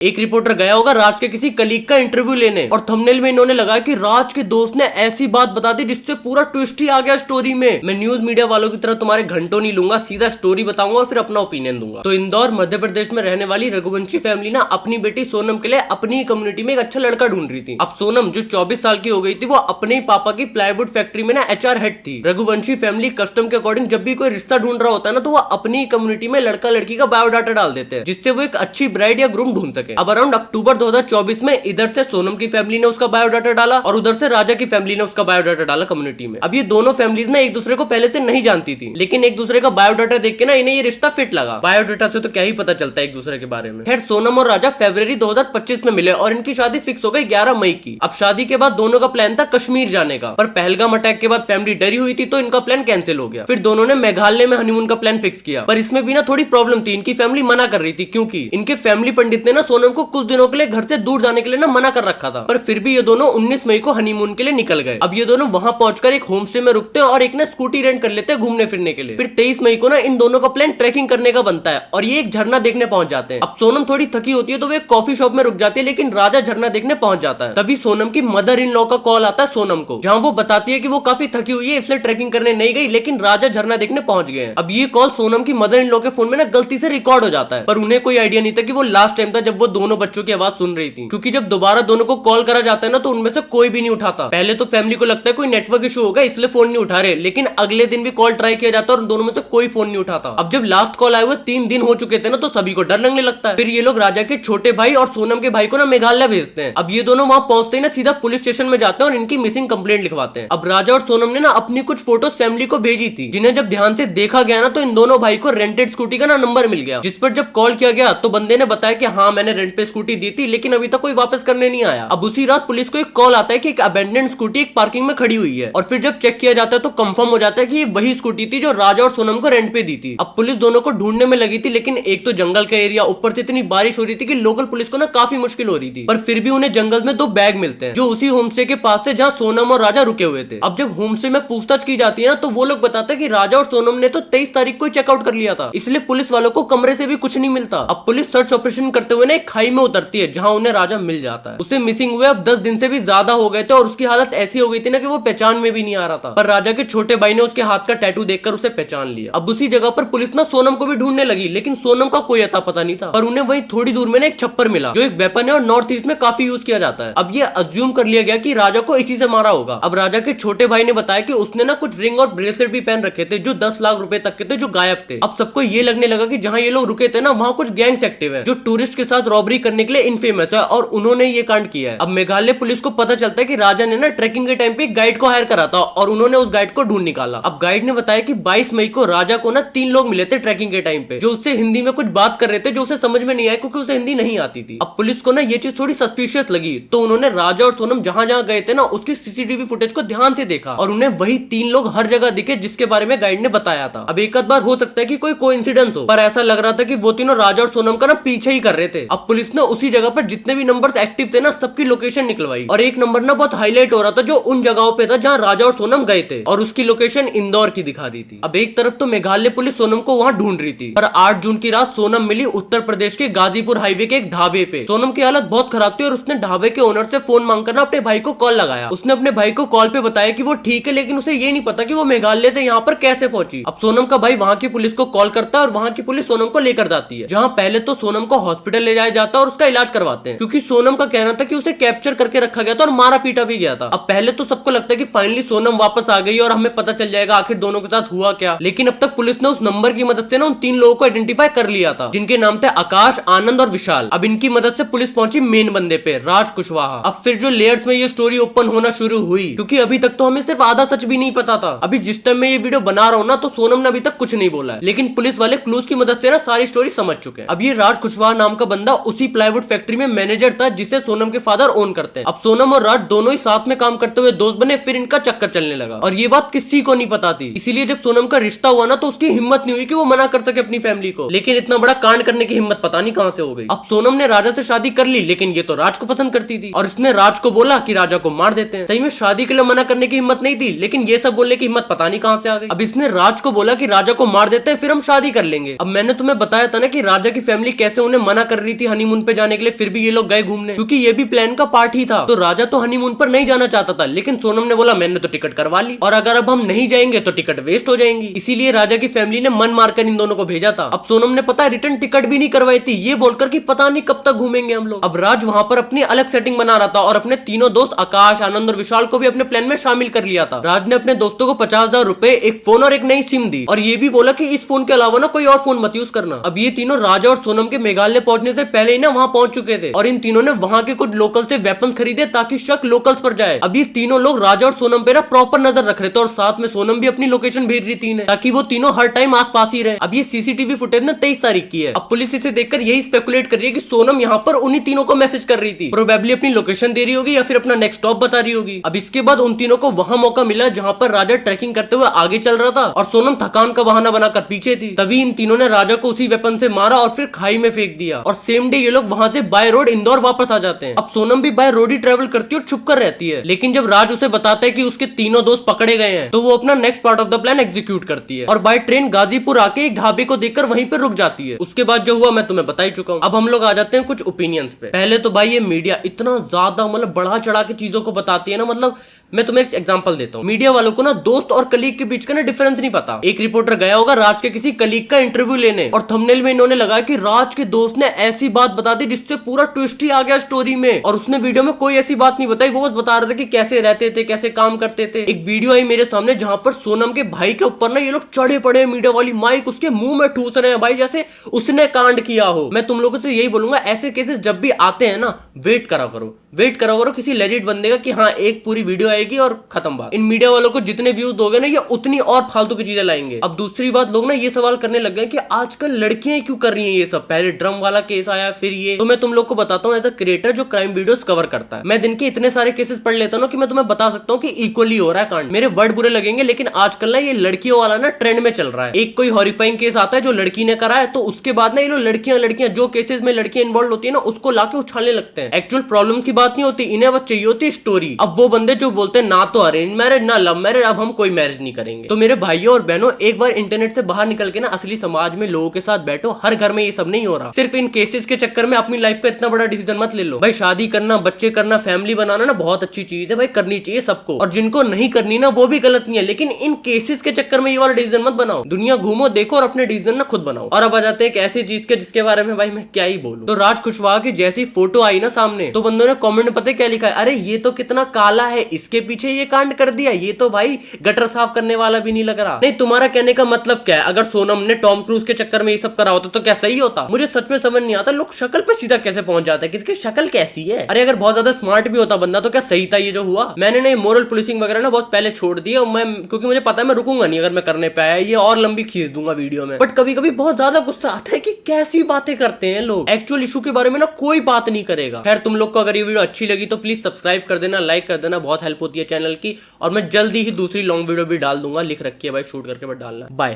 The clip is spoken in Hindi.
एक रिपोर्टर गया होगा राज के किसी कलीग का इंटरव्यू लेने और थंबनेल में इन्होंने लगाया कि राज के दोस्त ने ऐसी बात बता दी जिससे पूरा ट्विस्ट ही आ गया स्टोरी में। मैं न्यूज मीडिया वालों की तरह तुम्हारे घंटों नहीं लूंगा, सीधा स्टोरी बताऊंगा और फिर अपना ओपिनियन दूंगा। तो इंदौर मध्य प्रदेश में रहने वाली रघुवंशी फैमिली ना अपनी बेटी सोनम के लिए अपनी ही कम्युनिटी में एक अच्छा लड़का ढूंढ रही थी। अब सोनम जो 24 साल की हो गई थी वो अपने ही पापा की प्लाईवुड फैक्ट्री में ना HR हेड थी। रघुवंशी फैमिली कस्टम के अकॉर्डिंग जब भी कोई रिश्ता ढूंढ रहा होता है ना तो वो अपनी ही कम्युनिटी में लड़का लड़की का बायोडाटा डाल देते हैं जिससे वो एक अच्छी ब्राइड या ग्रूम ढूंढ सके। अब अराउंड अक्टूबर 2024 में इधर से सोनम की फैमिली ने उसका बायोडाटा डाला और उधर से राजा की फैमिली ने उसका बायोडाटा डाला कम्युनिटी में। अब ये दोनों फैमिलीज ना एक दूसरे को पहले से नहीं जानती थी, लेकिन एक दूसरे का बायोडाटा देख के ना इन्हें ये रिश्ता फिट लगा। बायोडाटा से तो क्या ही पता चलता है एक दूसरे के बारे में। खैर सोनम और राजा फरवरी 2025 में मिले और इनकी शादी फिक्स हो गई 11 मई की। अब शादी के बाद दोनों का प्लान था कश्मीर जाने का, पर पहलगाम अटैक के बाद फैमिली डरी हुई थी तो इनका प्लान कैंसिल हो गया। फिर दोनों ने मेघालय में हनीमून का प्लान फिक्स किया, पर इसमें भी ना थोड़ी प्रॉब्लम थी। इनकी फैमिली मना कर रही थी क्योंकि इनके फैमिली पंडित ने ना सोनम को कुछ दिनों के लिए घर से दूर जाने के लिए ना मना कर रखा था। पर फिर भी ये दोनों 19 मई को हनीमून के लिए निकल गए। अब ये दोनों वहां पहुंचकर एक होम स्टे में रुकते हैं और एक ना स्कूटी रेंट कर लेते हैं घूमने फिरने के लिए। फिर 23 मई को ना इन दोनों का प्लान ट्रैकिंग करने का बनता है और ये एक झरना देखने पहुंच जाते हैं। अब सोनम थोड़ी थकी होती है तो वो एक कॉफी शॉप में रुक जाती है, लेकिन राजा झरना देखने पहुंच जाता है। तभी सोनम की मदर इन लॉ का कॉल आता है सोनम को, जहां वो बताती है कि वो काफी थकी हुई है इसलिए ट्रैकिंग करने नहीं गई, लेकिन राजा झरना देखने पहुंच गए हैं। अब ये कॉल सोनम की मदर इन लॉ के फोन में ना गलती से रिकॉर्ड हो जाता है, पर उन्हें कोई आइडिया नहीं था कि वो लास्ट टाइम था जब वो दोनों बच्चों की आवाज सुन रही थी, क्योंकि जब दोबारा दोनों को कॉल करा जाता है ना तो उनमें से कोई भी नहीं उठाता। पहले तो फैमिली को लगता है कोई नेटवर्क इशू होगा इसलिए फोन नहीं उठा रहे, लेकिन अगले दिन भी कॉल ट्राई किया जाता है और दोनों में से कोई फोन नहीं उठाता। अब जब लास्ट कॉल आए हुए 3 दिन हो चुके थे ना तो सभी को डर लगने लगता है। फिर ये लोग राजा के छोटे भाई और सोनम के भाई को ना मेघालय भेजते हैं। अब ये दोनों वहां पहुंचते ही ना सीधा पुलिस स्टेशन में जाते हैं और इनकी मिसिंग कंप्लेंट लिखवाते हैं। अब राजा और सोनम ने ना अपनी कुछ फोटोज फैमिली को भेजी थी, जिन्हें जब ध्यान से देखा गया ना तो इन दोनों भाई को रेंटेड स्कूटी का ना नंबर मिल गया, जिस पर जब कॉल किया गया तो बंदे ने बताया कि हाँ मैंने रेंट पे स्कूटी दी थी लेकिन अभी तक कोई वापस करने नहीं आया। अब उसी रात पुलिस को एक कॉल आता है कि एक अबेंडेंड स्कूटी एक पार्किंग में खड़ी हुई है और फिर जब चेक किया जाता है तो कंफर्म हो जाता है कि ये वही स्कूटी थी जो राजा और सोनम को रेंट पे दी थी। अब पुलिस दोनों को ढूंढने में लगी थी, लेकिन एक तो जंगल का एरिया, ऊपर से इतनी बारिश हो रही थी कि लोकल पुलिस को ना काफी मुश्किल हो रही थी। पर फिर भी उन्हें जंगल में 2 बैग मिलते हैं जो उसी होमस्टे के पास थे जहाँ सोनम और राजा रुके हुए थे। अब जब होमस्टे में पूछताछ की जाती है ना तो वो लोग बताते हैं कि राजा और सोनम ने तो 23 तारीख को चेकआउट कर लिया था, इसलिए पुलिस वालों को कमरे से भी कुछ नहीं मिलता। अब पुलिस सर्च ऑपरेशन करते हुए ना एक खाई में उतरती है जहाँ उन्हें राजा मिल जाता है। उसे मिसिंग हुए अब 10 दिन से भी ज्यादा हो गए थे और उसकी हालत ऐसी हो गई थी ना कि वो पहचान में भी नहीं आ रहा था, पर राजा के छोटे भाई ने उसके हाथ का टैटू देखकर उसे पहचान लिया। अब उसी जगह पर पुलिस ना सोनम को भी ढूंढने लगी, लेकिन सोनम का कोई अता पता नहीं था, पर उन्हें वहीं थोड़ी दूर में ना एक छप्पर मिला जो एक वेपन है और नॉर्थ ईस्ट में काफी यूज किया जाता है। अब ये अज्यूम कर लिया गया कि राजा को इसी से मारा होगा। अब राजा के छोटे भाई ने बताया कि उसने ना कुछ रिंग और ब्रेसलेट भी पहन रखे थे जो 10 लाख रुपए तक के थे जो गायब थे। अब सबको ये लगने लगा कि जहां ये लोग रुके थे ना वहां कुछ गैंग्स एक्टिव है जो टूरिस्ट के साथ रॉबरी करने के लिए इनफेमस है और उन्होंने ये कांड किया है। अब मेघालय पुलिस को पता चलता है कि राजा ने ना ट्रैकिंग के टाइम पे एक गाइड को हायर करा था और उन्होंने उस गाइड को ढूंढ निकाला। अब गाइड ने बताया कि 22 मई को राजा को ना 3 लोग मिले थे ट्रैकिंग के टाइम पे जो उससे हिंदी में कुछ बात कर रहे थे जो उसे समझ में नहीं आया क्योंकि उसे हिंदी नहीं आती थी। अब पुलिस को ना ये चीज थोड़ी सस्पिशियस लगी तो उन्होंने राजा और सोनम जहां जहां गए थे ना उसकी सीसीटीवी फुटेज को ध्यान से देखा और उन्हें वही 3 लोग हर जगह दिखे जिसके बारे में गाइड ने बताया था। अब एक आध बार हो सकता है कि कोई कोइंसिडेंस हो, पर ऐसा लग रहा था कि वो तीनों राजा और सोनम का ना पीछे ही कर रहे थे। अब पुलिस ने उसी जगह पर जितने भी नंबर्स एक्टिव थे ना सबकी लोकेशन निकलवाई और एक नंबर ना बहुत हाईलाइट हो रहा था जो उन जगहों पे था जहां राजा और सोनम गए थे और उसकी लोकेशन इंदौर की दिखा दी थी। अब एक तरफ तो मेघालय पुलिस सोनम को वहां ढूंढ रही थी, पर 8 जून की रात सोनम मिली उत्तर प्रदेश के गाजीपुर हाईवे के एक ढाबे पे। सोनम की हालत बहुत खराब थी और उसने ढाबे के ओनर से फोन मांगकर ना अपने भाई को कॉल लगाया। उसने अपने भाई को कॉल पे बताया कि वो ठीक है, लेकिन उसे ये नहीं पता कि वो मेघालय से यहाँ पर कैसे पहुंची। अब सोनम का भाई वहाँ की पुलिस को कॉल करता है और वहाँ की पुलिस सोनम को लेकर जाती है, जहाँ पहले तो सोनम को हॉस्पिटल ले जाया जाता है और उसका इलाज करवाते हैं, क्योंकि सोनम का कहना था कि उसे कैप्चर करके रखा गया था और मारा पीटा भी गया था। अब पहले तो सबको लगता है कि फाइनली सोनम वापस आ गई और हमें पता चल जाएगा आखिर दोनों के साथ हुआ क्या, लेकिन अब तक पुलिस ने उस नंबर की मदद से ना उन 3 लोगों को आइडेंटिफाई कर लिया था जिनके नाम थे आकाश, आनंद और विशाल। अब इनकी मदद से पुलिस पहुंची मेन बंदे पे, राज कुशवाहा। अब फिर जो लेयर्स में ये स्टोरी ओपन होना शुरू हुई, क्योंकि अभी तक तो हमें सिर्फ आधा सच भी नहीं पता था। अभी जिस टाइम में ये वीडियो बना रहा हूँ ना तो सोनम ने अभी तक कुछ नहीं बोला है, लेकिन पुलिस वाले क्लूज की मदद से ना सारी स्टोरी समझ चुके हैं। अब ये राज कुशवाहा नाम का बंदा उसी प्लाईवुड फैक्ट्री में मैनेजर था जिसे सोनम के फादर ओन करते हैं। अब सोनम और राज दोनों ही साथ में काम करते हुए दोस्त बने, फिर इनका चक्कर चलने लगा और ये बात किसी को नहीं पता थी। इसीलिए जब सोनम का रिश्ता हुआ ना तो उसकी हिम्मत नहीं हुई कि वो मना कर सके अपनी फैमिली को, लेकिन इतना बड़ा कांड करने की हिम्मत पता नहीं कहां से हो गई। अब सोनम ने राजा से शादी कर ली, लेकिन ये तो राज को पसंद करती थी और इसने राज को बोला कि राजा को मार देते हैं। सही में शादी के लिए मना करने की हिम्मत नहीं थी, लेकिन ये सब बोलने की हिम्मत पता नहीं कहां से आ गई। अब इसने राज को बोला कि राजा को मार देते हैं फिर हम शादी कर लेंगे। अब मैंने तुम्हें बताया था ना कि राजा की फैमिली कैसे उन्हें मना कर रही थी हनीमून पे जाने के लिए, फिर भी ये लोग गए घूमने क्योंकि ये भी प्लान का पार्ट ही था। तो राजा तो हनीमून पर नहीं जाना चाहता था, लेकिन सोनम ने बोला मैंने तो टिकट करवा ली और अगर अब हम नहीं जाएंगे तो टिकट वेस्ट हो जाएंगी, इसीलिए राजा की फैमिली ने मन मारकर इन दोनों को भेजा था। अब सोनम ने पता है रिटर्न टिकट भी नहीं करवाई थी, ये बोलकर कि पता नहीं कब तक घूमेंगे हम लोग। अब राज वहां पर अपनी अलग सेटिंग बना रहा था और अपने तीनों दोस्त आकाश, आनंद और विशाल को भी अपने प्लान में शामिल कर लिया था। राज ने अपने दोस्तों को 50,000 रुपए, एक फोन और एक नई सिम दी और ये भी बोला कि इस फोन के अलावा ना कोई और फोन मत यूज करना। अब ये तीनों राजा और सोनम के मेघालय पहुंचने से पहले ही ना वहां पहुंच चुके थे और इन तीनों ने वहां के कुछ लोकल से वेपन्स खरीदे ताकि शक लोकल्स पर जाए। अब ये तीनों लोग राजा और सोनम पे ना प्रॉपर नजर रख रहे थे और साथ में सोनम भी अपनी लोकेशन भेज रही थी ताकि वो तीनों हर टाइम आसपास ही रहे। अब ये सीसीटीवी फुटेज ना 23 तारीख की है। अब पुलिस इसे देखकर यही स्पेकुलेट कर रही है कि सोनम यहाँ पर उन्हीं तीनों को मैसेज कर रही थी, प्रोबेबली अपनी लोकेशन दे रही होगी या फिर अपना नेक्स्ट स्टॉप बता रही होगी। अब इसके बाद उन तीनों को वहां मौका मिला जहां पर राजा ट्रैकिंग करते हुए आगे चल रहा था और सोनम थकान का बहाना बनाकर पीछे थी। तभी इन तीनों ने राजा को उसी वेपन से मारा और फिर खाई में फेंक दिया और सेम डे ये लोग वहां से बाय रोड इंदौर वापस आ जाते हैं। अब सोनम भी बाय रोड ही ट्रेवल करती है और छुप कर रहती है, लेकिन जब राज उसे बताता है कि उसके तीनों दोस्त पकड़े गए हैं तो वो अपना next part of the plan execute करती है और बाय ट्रेन गाजीपुर आके एक ढाबे को देखकर वहीं पर रुक जाती है। उसके बाद जो हुआ मैं तुम्हें बता ही चुका हूँ। अब हम लोग आ जाते हैं कुछ ओपिनियंस पे। पहले तो भाई ये मीडिया इतना ज्यादा मतलब बढ़ा चढ़ा के चीजों को बताती है ना, मतलब मैं तुम्हें एक एग्जांपल देता हूँ। मीडिया वालों को ना दोस्त और कलीग के बीच का ना डिफरेंस नहीं पता। एक रिपोर्टर गया होगा राज के किसी कलीग का इंटरव्यू लेने और थंबनेल में इन्होंने लगाया कि राज के दोस्त ने ऐसी बात बता दी जिससे पूरा ट्विस्ट ही आ गया स्टोरी में, और उसने वीडियो में कोई ऐसी बात नहीं बताई, वो बस बता रहे थे कि कैसे रहते थे, कैसे काम करते थे। एक वीडियो आई मेरे सामने जहां पर सोनम के भाई के ऊपर ना ये लोग चढ़े पड़े, मीडिया वाली माइक उसके मुंह में ठूस रहे हैं भाई, जैसे उसने कांड किया हो। मैं तुम लोगों से यही बोलूंगा, ऐसे केसेस जब भी आते हैं ना वेट करा करो किसी लेजिट बंदे का कि हाँ एक पूरी वीडियो आएगी और खत्म बात। इन मीडिया वालों को जितने व्यूज दोगे ना ये उतनी और फालतू की चीजें लाएंगे। अब दूसरी बात, लोग ना ये सवाल करने लग गए कि आजकल लड़कियां क्यों कर रही हैं ये सब। पहले ड्रम वाला केस आया, फिर ये। तो मैं तुम लोग को बताता हूँ एज अ क्रिएटर जो क्राइम वीडियोस कवर करता है, मैं दिन के इतने सारे केसेस पढ़ लेता हूँ कि मैं तुम्हें बता सकता हूँ कि इक्वली हो रहा है कांड। मेरे वर्ड बुरे लगेंगे लेकिन आजकल ना ये लड़कियों वाला ना ट्रेंड में चल रहा है। एक कोई हॉरिफाइंग केस आता है जो लड़की ने करा है तो उसके बाद ना ये लोग लड़कियां जो केसेस में लड़कियां इन्वॉल्व होती है ना उसको लाके उछालने लगते हैं। एक्चुअल प्रॉब्लम की बात नहीं होती, इन्हें बस चाहिए होती स्टोरी। अब वो बंदे जो बोलते हैं ना तो अरेंज मैरिज ना लव मैरिज, अब हम कोई मैरिज नहीं करेंगे। तो मेरे भाइयों और बहनों एक बार इंटरनेट से बाहर निकल के ना असली समाज में लोगों के साथ बैठो। हर घर में ये सब नहीं हो रहा। सिर्फ इन केसेस के चक्कर में अपनी लाइफ का इतना बड़ा डिसीजन मत ले लो भाई। शादी करना, बच्चे करना, फैमिली बनाना ना बहुत अच्छी चीज है भाई, करनी चाहिए सबको, और जिनको नहीं करनी ना वो भी गलत नहीं है, लेकिन इन केसेस के चक्कर में ये वाला डिसीजन मत बनाओ। दुनिया घूमो, देखो और अपने डिसीजन ना खुद बनाओ। और अब आ जाते हैं एक ऐसी चीज के जिसके बारे में भाई मैं क्या ही बोलूं। तो राज कुशवाहा की जैसी फोटो आई ना सामने तो बंदों ने कमेंट में पता है क्या लिखा है, अरे ये तो कितना काला है, इसके पीछे ये कांड कर दिया, ये तो भाई गटर साफ करने वाला भी नहीं लग रहा। नहीं, तुम्हारा कहने का मतलब क्या है? अगर सोनम ने टॉम क्रूज के चक्कर में ये सब करा होता तो क्या सही होता? मुझे सच में समझ नहीं आता लोग शक्ल पे सीधा कैसे पहुंच जाते हैं, किसकी शक्ल कैसी है। अरे अगर बहुत ज्यादा स्मार्ट भी होता बंदा तो क्या सही था ये जो हुआ। मैंने ना मोरल पुलिसिंग वगैरह ना बहुत पहले छोड़ दिया मैं, क्योंकि मुझे पता है मैं रुकूंगा नहीं अगर मैं करने पे आया, ये और लंबी खींच दूंगा वीडियो में। बट कभी कभी बहुत ज्यादा गुस्सा आता है कि कैसी बातें करते हैं लोग। एक्चुअल इशू के बारे में ना कोई बात नहीं करेगा। खैर तुम लोग को अगर ये वीडियो अच्छी लगी तो प्लीज सब्सक्राइब कर देना, लाइक कर देना, बहुत हेल्प होती है चैनल की। और मैं जल्दी ही दूसरी लॉन्ग वीडियो भी डाल दूंगा, लिख रखी है भाई, शूट करके बट डालना। बाय।